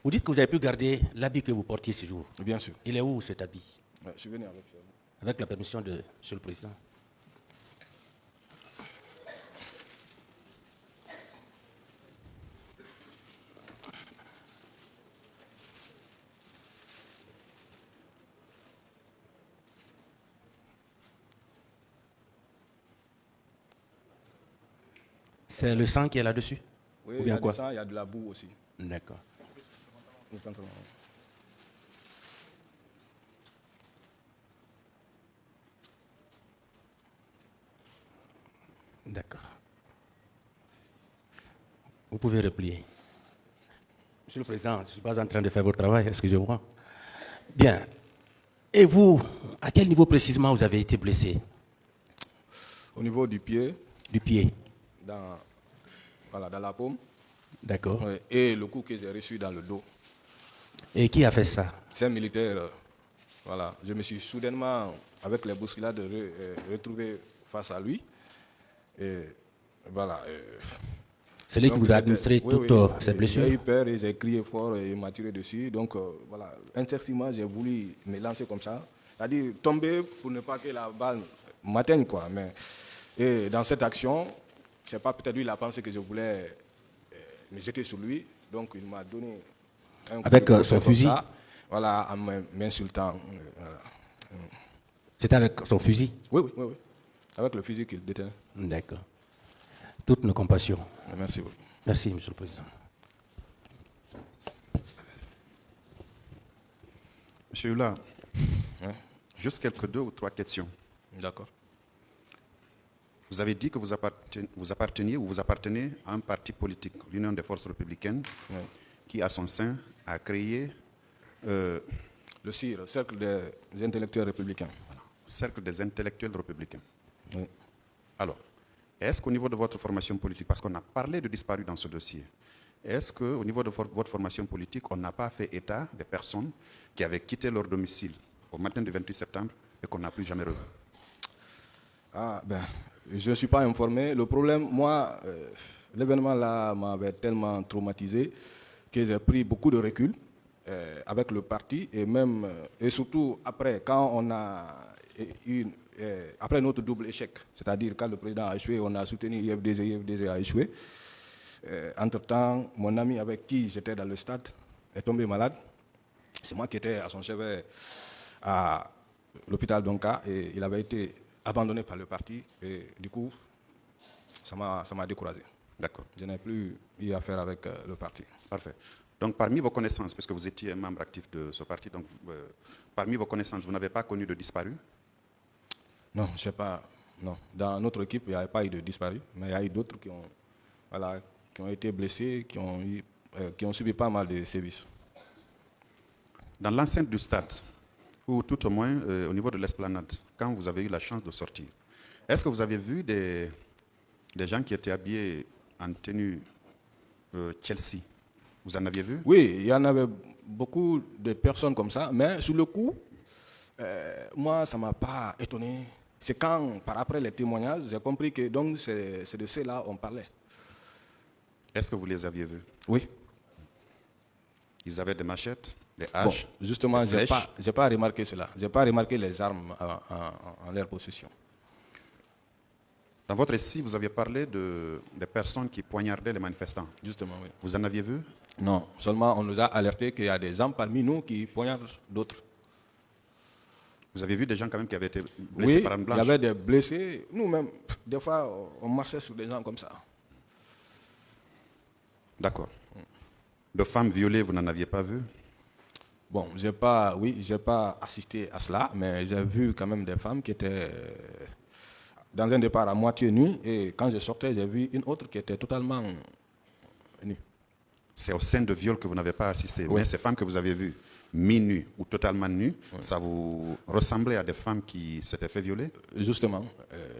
Vous dites que vous avez pu garder l'habit que vous portiez ce jour. Bien sûr. Il est où cet habit? Ouais, je suis venu avec ça. Avec la permission de Monsieur le Président. C'est le sang qui est là-dessus? Oui, Ou il y bien a quoi? du sang, il y a de la boue aussi. D'accord. D'accord. Vous pouvez replier. Monsieur le Président, je ne suis pas en train de faire votre travail, est-ce que je vois? Bien. Et vous, à quel niveau précisément vous avez été blessé? Au niveau du pied, Du pied. Voilà, dans la paume. D'accord. Ouais, et le coup que j'ai reçu dans le dos. Et qui a fait ça? C'est un militaire. Voilà. Je me suis soudainement, avec les bousculades, retrouvé face à lui. Et voilà. C'est lui qui vous a administré toutes ces blessures? J'ai eu peur et j'ai crié fort et il m'a tiré dessus. Donc voilà, instinctivement, j'ai voulu me lancer comme ça. C'est-à-dire tomber pour ne pas que la balle m'atteigne, quoi. Mais et dans cette action, je sais pas, peut-être lui, il a pensé que je voulais me jeter sur lui. Donc il m'a donné un coup avec de son comme fusil? ça, voilà, en m'insultant. Voilà. C'était avec son fusil? Oui, oui, oui, oui. Avec le fusil qu'il détenait. D'accord. Toutes nos compassions. Merci beaucoup. Merci, Monsieur le Président. Monsieur Hula, Ouais. juste quelques 2 ou 3 questions. D'accord. Vous avez dit que vous apparteniez ou vous appartenez à un parti politique, l'Union des forces républicaines, Ouais. qui, à son sein, a créé Le CIR, Cercle des intellectuels républicains. Cercle des intellectuels républicains. Oui. Alors, est-ce qu'au niveau de votre formation politique, parce qu'on a parlé de disparus dans ce dossier, est-ce qu'au niveau de votre formation politique, on n'a pas fait état des personnes qui avaient quitté leur domicile au matin du 28 septembre et qu'on n'a plus jamais revu? Ah, ben, je ne suis pas informé. Le problème, moi, l'événement là m'avait tellement traumatisé que j'ai pris beaucoup de recul avec le parti et même, et surtout après, quand on a eu, après notre double échec, c'est-à-dire quand le président a échoué, on a soutenu IFDG a échoué. Entre-temps, mon ami avec qui j'étais dans le stade est tombé malade. C'est moi qui étais à son chevet à l'hôpital d'Onka et il avait été abandonné par le parti et du coup, ça m'a découragé. D'accord. Je n'ai plus eu affaire avec le parti. Parfait. Donc, parmi vos connaissances, parce que vous étiez un membre actif de ce parti, donc parmi vos connaissances, vous n'avez pas connu de disparus? Non, je sais pas. Non. Dans notre équipe, il n'y avait pas eu de disparus, mais il y a eu d'autres qui ont, voilà, qui ont été blessés, qui ont subi pas mal de sévices. Dans l'enceinte du stade, ou tout au moins au niveau de l'esplanade, quand vous avez eu la chance de sortir, est-ce que vous avez vu des gens qui étaient habillés en tenue Chelsea? Vous en aviez vu? Oui, il y en avait beaucoup de personnes comme ça, mais sur le coup, moi, ça ne m'a pas étonné. C'est quand, par après les témoignages, j'ai compris que donc c'est de cela on parlait. Est-ce que vous les aviez vus? Oui. Ils avaient des machettes, des Bon, haches, justement, des je n'ai flèches. pas remarqué cela. Je n'ai pas remarqué les armes en leur possession. Dans votre récit, vous aviez parlé des personnes qui poignardaient les manifestants. Justement, oui. Vous en aviez vu? Non, seulement on nous a alerté qu'il y a des gens parmi nous qui poignardent d'autres. Vous avez vu des gens quand même qui avaient été blessés Oui, par arme il blanche? y avait des blessés. Nous-mêmes, des fois, on marchait sur des gens comme ça. D'accord. De femmes violées, vous n'en aviez pas vu? Bon, j'ai pas assisté à cela, mais j'ai vu quand même des femmes qui étaient dans un départ à moitié nues, et quand je sortais, j'ai vu une autre qui était totalement nue. C'est au sein de viol que vous n'avez pas assisté. Oui. Mais ces femmes que vous avez vues, mi-nues ou totalement nues, ça vous ressemblait à des femmes qui s'étaient fait violer? Justement,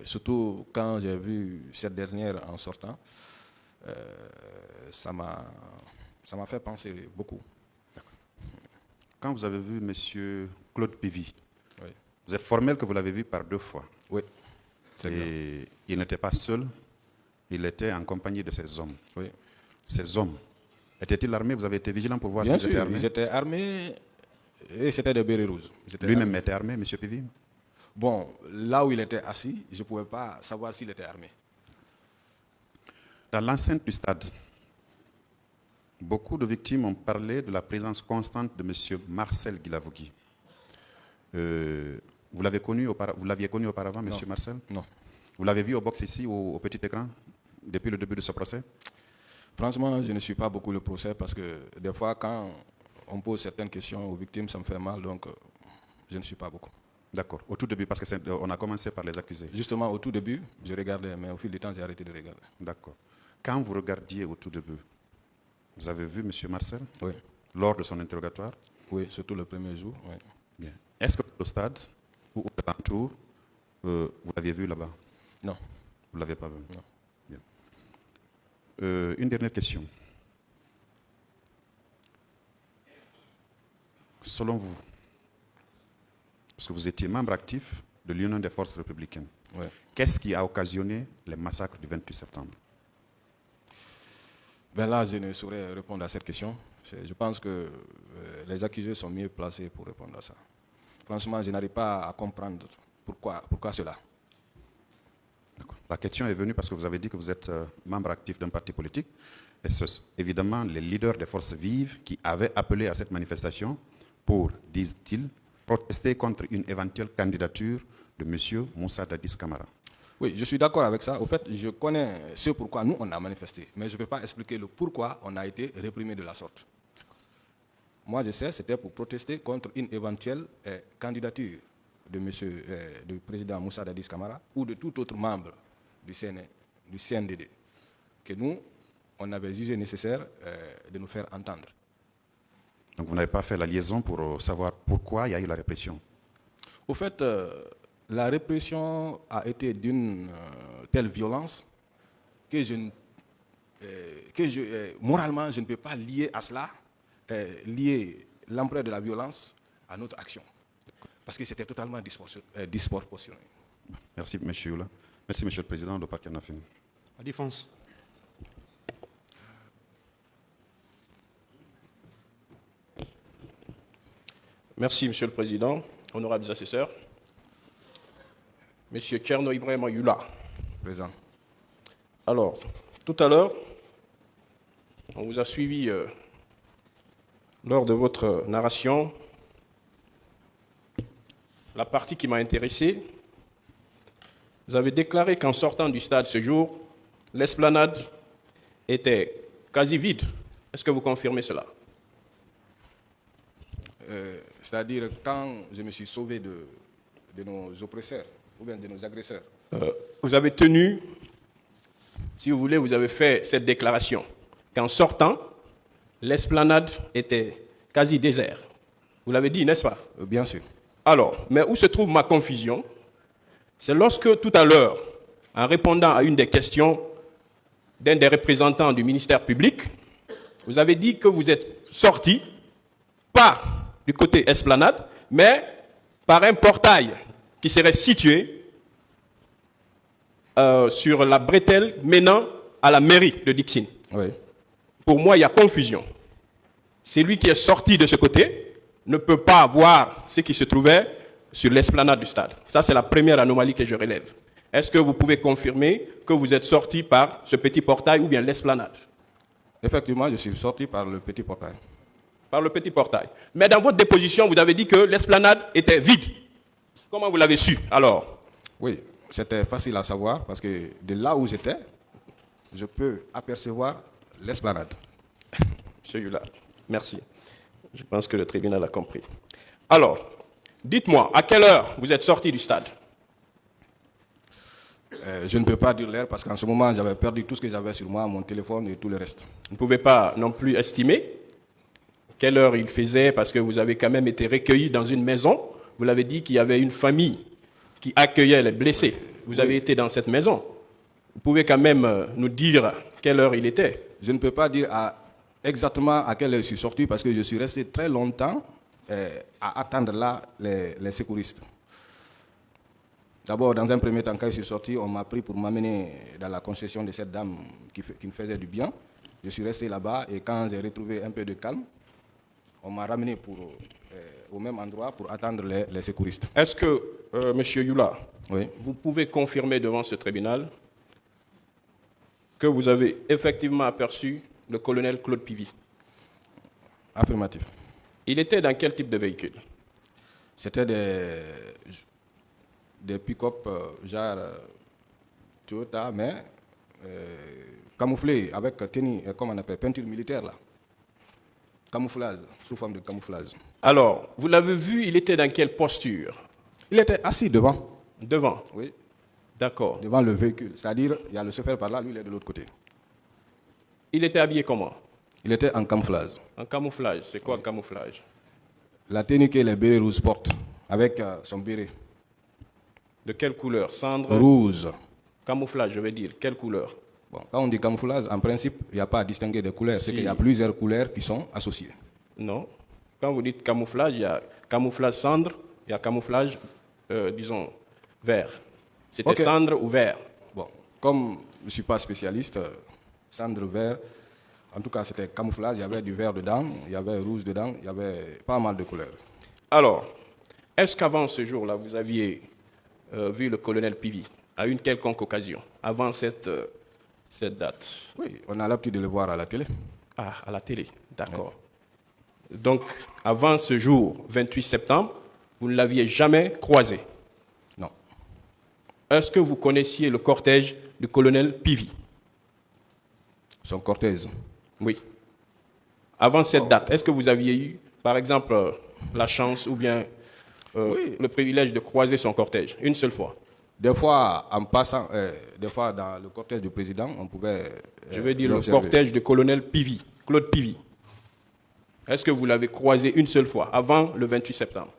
surtout quand j'ai vu cette dernière en sortant, ça m'a fait penser beaucoup. Quand vous avez vu M. Claude Pivy, Oui, vous êtes formel que vous l'avez vu par 2 fois. oui, c'est bien. Et il n'était pas seul, il était en compagnie de ces hommes. Oui. Ces hommes, Était-il armé? Vous avez été vigilant pour voir Bien s'ils étaient sûr, armés? ils étaient armés et c'était des bérets rouges. Ils étaient Lui-même armés. était armé, M. Pivi? Bon, là où il était assis, je ne pouvais pas savoir s'il était armé. Dans l'enceinte du stade, beaucoup de victimes ont parlé de la présence constante de M. Marcel Guilavogui. Vous l'aviez connu auparavant, M. Marcel? Non. Vous l'avez vu au box ici, au petit écran, depuis le début de ce procès? Franchement, je ne suis pas beaucoup le procès parce que des fois, quand on pose certaines questions aux victimes, ça me fait mal, donc je ne suis pas beaucoup. D'accord. Au tout début, parce qu'on a commencé par les accusés. Justement, au tout début, je regardais, mais au fil du temps, j'ai arrêté de regarder. D'accord. Quand vous regardiez au tout début, vous avez vu M. Marcel Oui, lors de son interrogatoire? oui, surtout le premier jour. Oui. Bien. Est-ce que au stade ou au alentour, vous l'aviez vu là-bas? Non. Vous ne l'avez pas vu? Non. Bien. Une dernière question. Selon vous, parce que vous étiez membre actif de l'Union des forces républicaines, Oui. qu'est-ce qui a occasionné les massacres du 28 septembre? Ben là, je ne saurais répondre à cette question. Je pense que les accusés sont mieux placés pour répondre à ça. Franchement, je n'arrive pas à comprendre pourquoi cela. La question est venue parce que vous avez dit que vous êtes membre actif d'un parti politique. Et c'est évidemment les leaders des forces vives qui avaient appelé à cette manifestation pour, disent-ils, protester contre une éventuelle candidature de M. Moussa Dadis Camara. Oui, je suis d'accord avec ça. Au fait, je connais ce pourquoi nous, on a manifesté. Mais je ne peux pas expliquer le pourquoi on a été réprimé de la sorte. Moi, je sais, c'était pour protester contre une éventuelle candidature de du président Moussa Dadis Camara ou de tout autre membre du CNDD, que nous, on avait jugé nécessaire de nous faire entendre. Donc vous n'avez pas fait la liaison pour savoir pourquoi il y a eu la répression? Au fait, la répression a été d'une telle violence que moralement, je ne peux pas lier à cela, lier l'ampleur de la violence à notre action. Parce que c'était totalement disproportionné. Merci, M. Youla. Merci, M. le Président. Le parquet en a fini. La défense. Merci, Monsieur le Président, honorables assesseurs. Monsieur Tcherno Ibrahim Youla. Présent. Alors, tout à l'heure, on vous a suivi lors de votre narration. La partie qui m'a intéressé, vous avez déclaré qu'en sortant du stade ce jour, l'esplanade était quasi vide. Est-ce que vous confirmez cela? C'est-à-dire quand je me suis sauvé de nos oppresseurs ou bien de nos agresseurs. Vous avez tenu, si vous voulez, vous avez fait cette déclaration, qu'en sortant, l'esplanade était quasi déserte. Vous l'avez dit, n'est-ce pas? Bien sûr. Alors, mais où se trouve ma confusion? C'est lorsque tout à l'heure, en répondant à une des questions d'un des représentants du ministère public, vous avez dit que vous êtes sorti, pas du côté esplanade, mais par un portail qui serait situé sur la bretelle menant à la mairie de Dixine. Oui. Pour moi, il y a confusion. Celui qui est sorti de ce côté ne peut pas voir ce qui se trouvait sur l'esplanade du stade. Ça, c'est la première anomalie que je relève. Est-ce que vous pouvez confirmer que vous êtes sorti par ce petit portail ou bien l'esplanade? Effectivement, je suis sorti par le petit portail. Par le petit portail. Mais dans votre déposition, vous avez dit que l'esplanade était vide. Comment vous l'avez su, alors? Oui, c'était facile à savoir parce que de là où j'étais, je peux apercevoir l'esplanade. Monsieur Youla, merci. Je pense que le tribunal a compris. Alors, dites-moi, à quelle heure vous êtes sorti du stade? Je ne peux pas dire l'heure parce qu'en ce moment, j'avais perdu tout ce que j'avais sur moi, mon téléphone et tout le reste. Vous ne pouvez pas non plus estimer quelle heure il faisait parce que vous avez quand même été recueilli dans une maison. Vous l'avez dit qu'il y avait une famille qui accueillait les blessés. Vous avez été dans cette maison. Vous pouvez quand même nous dire quelle heure il était? Je ne peux pas dire exactement à quelle heure je suis sorti parce que je suis resté très longtemps à attendre là les secouristes. D'abord, dans un premier temps, quand je suis sorti, on m'a pris pour m'amener dans la concession de cette dame qui me faisait du bien. Je suis resté là-bas et quand j'ai retrouvé un peu de calme, on m'a ramené au même endroit pour attendre les secouristes. Est-ce que, M. Yula, Oui. vous pouvez confirmer devant ce tribunal que vous avez effectivement aperçu le colonel Claude Pivy? Affirmatif. Il était dans quel type de véhicule? C'était des pick-up genre Toyota, mais camouflés avec tenue, comment on appelle, peinture militaire là. Camouflage, sous forme de camouflage. Alors, vous l'avez vu, il était dans quelle posture? Il était assis devant. Devant. Oui. D'accord. Devant le véhicule. C'est-à-dire, il y a le chauffeur par là, lui il est de l'autre côté. Il était habillé comment? Il était en camouflage. En camouflage. C'est quoi camouflage? La tenue que les bérets rouges portent, avec son béret. De quelle couleur? Cendre? Rouge. Camouflage, je veux dire. Quelle couleur? Bon, quand on dit camouflage, en principe, il n'y a pas à distinguer des couleurs. C'est Si. qu'il y a plusieurs couleurs qui sont associées. Non. Quand vous dites camouflage, il y a camouflage cendre, il y a camouflage, disons, vert. C'était Ok. cendre ou vert? Bon, comme je ne suis pas spécialiste, cendre vert, en tout cas c'était camouflage, il y avait du vert dedans, il y avait rouge dedans, il y avait pas mal de couleurs. Alors, est-ce qu'avant ce jour-là, vous aviez vu le colonel Pivy à une quelconque occasion, avant cette date? Oui, on a l'habitude de le voir à la télé. Ah, à la télé, d'accord. Donc, avant ce jour, 28 septembre, vous ne l'aviez jamais croisé. Non. Est-ce que vous connaissiez le cortège du colonel Pivy? Son cortège. Oui. Avant cette date, est-ce que vous aviez eu, par exemple, la chance ou bien Oui. le privilège de croiser son cortège une seule fois? Des fois, en passant, des fois dans le cortège du président, on pouvait. Je veux dire le l'observer. cortège du colonel Pivy, Claude Pivy. Est-ce que vous l'avez croisé une seule fois, avant le 28 septembre?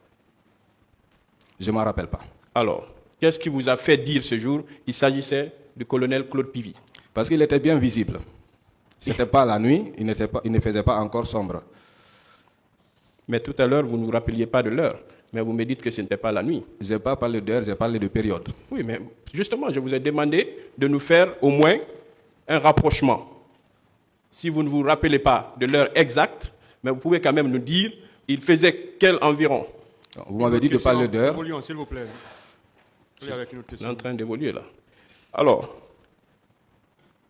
Je ne m'en rappelle pas. Alors, qu'est-ce qui vous a fait dire ce jour qu'il s'agissait du colonel Claude Pivy? Parce qu'il était bien visible. Ce n'était pas la nuit, il ne faisait pas encore sombre. Mais tout à l'heure, vous ne vous rappeliez pas de l'heure, mais vous me dites que ce n'était pas la nuit. Je n'ai pas parlé d'heure, j'ai parlé de période. Oui, mais justement, je vous ai demandé de nous faire au moins un rapprochement. Si vous ne vous rappelez pas de l'heure exacte, mais vous pouvez quand même nous dire, il faisait quel environ? Vous m'avez dit de parler d'heure. Évoluons, s'il vous plaît. Allez avec une autre On est question. en train d'évoluer là. Alors,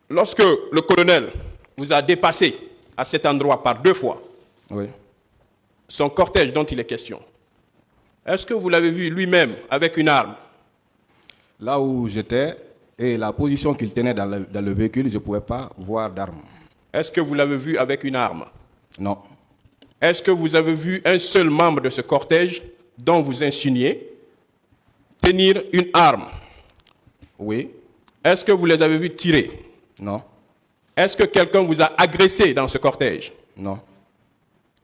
lorsque le colonel vous a dépassé à cet endroit par 2 fois, Oui. son cortège dont il est question, est-ce que vous l'avez vu lui-même avec une arme? Là où j'étais et la position qu'il tenait dans le véhicule, je ne pouvais pas voir d'armes. Est-ce que vous l'avez vu avec une arme? Non. Est-ce que vous avez vu un seul membre de ce cortège dont vous insinuez tenir une arme? Oui. Est-ce que vous les avez vus tirer? Non. Est-ce que quelqu'un vous a agressé dans ce cortège? Non.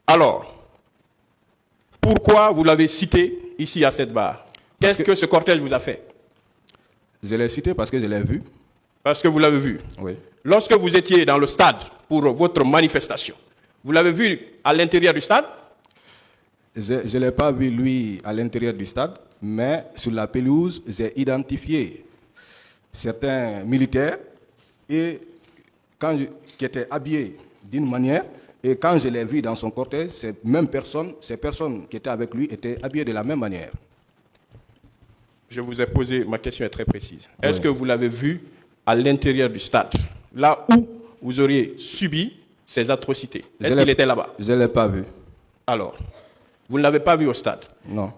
Alors, pourquoi vous l'avez cité ici à cette barre? Qu'est-ce que ce cortège vous a fait? Je l'ai cité parce que je l'ai vu. Parce que vous l'avez vu. Oui. Lorsque vous étiez dans le stade pour votre manifestation, vous l'avez vu à l'intérieur du stade? Je ne l'ai pas vu, lui, à l'intérieur du stade, mais sur la pelouse, j'ai identifié certains militaires et qui étaient habillés d'une manière. Et quand je l'ai vu dans son cortège, ces personnes qui étaient avec lui étaient habillées de la même manière. Je vous ai posé, ma question est très précise. Est-ce Oui. que vous l'avez vu à l'intérieur du stade, là où vous auriez subi ces atrocités? Est-ce qu'il était là-bas? Je ne l'ai pas vu. Alors, vous ne l'avez pas vu au stade? Non.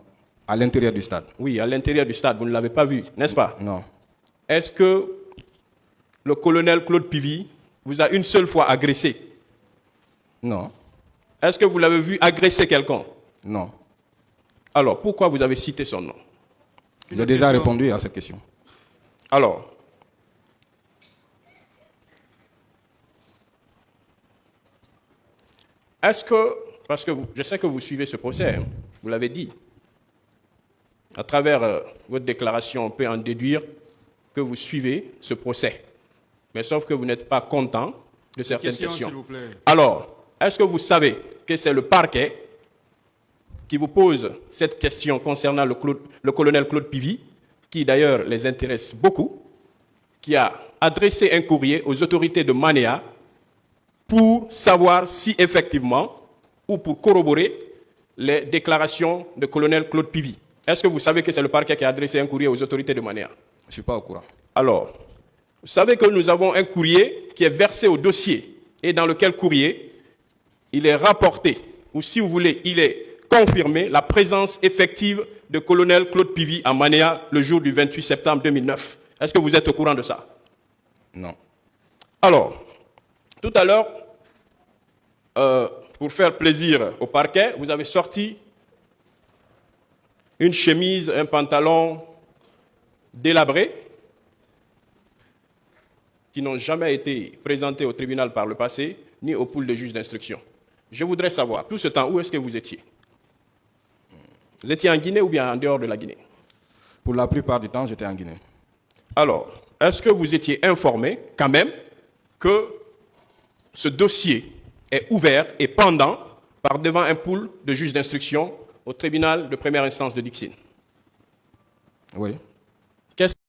À l'intérieur du stade. Oui, à l'intérieur du stade, vous ne l'avez pas vu, n'est-ce pas? Non. Est-ce que le colonel Claude Pivy vous a une seule fois agressé? Non. Est-ce que vous l'avez vu agresser quelqu'un? Non. Alors, pourquoi vous avez cité son nom? J'ai déjà répondu à cette question. Alors, est-ce que, parce que je sais que vous suivez ce procès, hein, vous l'avez dit, à travers votre déclaration, on peut en déduire que vous suivez ce procès. Mais sauf que vous n'êtes pas content de certaines Question, questions. s'il vous plaît. Alors, est-ce que vous savez que c'est le parquet qui vous pose cette question concernant le colonel Claude Pivy, qui d'ailleurs les intéresse beaucoup, qui a adressé un courrier aux autorités de Manéa pour savoir si effectivement, ou pour corroborer les déclarations de colonel Claude Pivy. Est-ce que vous savez que c'est le parquet qui a adressé un courrier aux autorités de Manéa? Je ne suis pas au courant. Alors, vous savez que nous avons un courrier qui est versé au dossier et dans lequel courrier, il est rapporté, ou si vous voulez, il est confirmé la présence effective de colonel Claude Pivy à Manéa le jour du 28 septembre 2009. Est-ce que vous êtes au courant de ça? Non. Alors, tout à l'heure, pour faire plaisir au parquet, vous avez sorti une chemise, un pantalon délabré, qui n'ont jamais été présentés au tribunal par le passé, ni au pool de juges d'instruction. Je voudrais savoir, tout ce temps, où est-ce que vous étiez? Vous étiez en Guinée ou bien en dehors de la Guinée? Pour la plupart du temps, j'étais en Guinée. Alors, est-ce que vous étiez informé, quand même, que ce dossier est ouvert et pendant par devant un pool de juges d'instruction au tribunal de première instance de Dixine? Oui.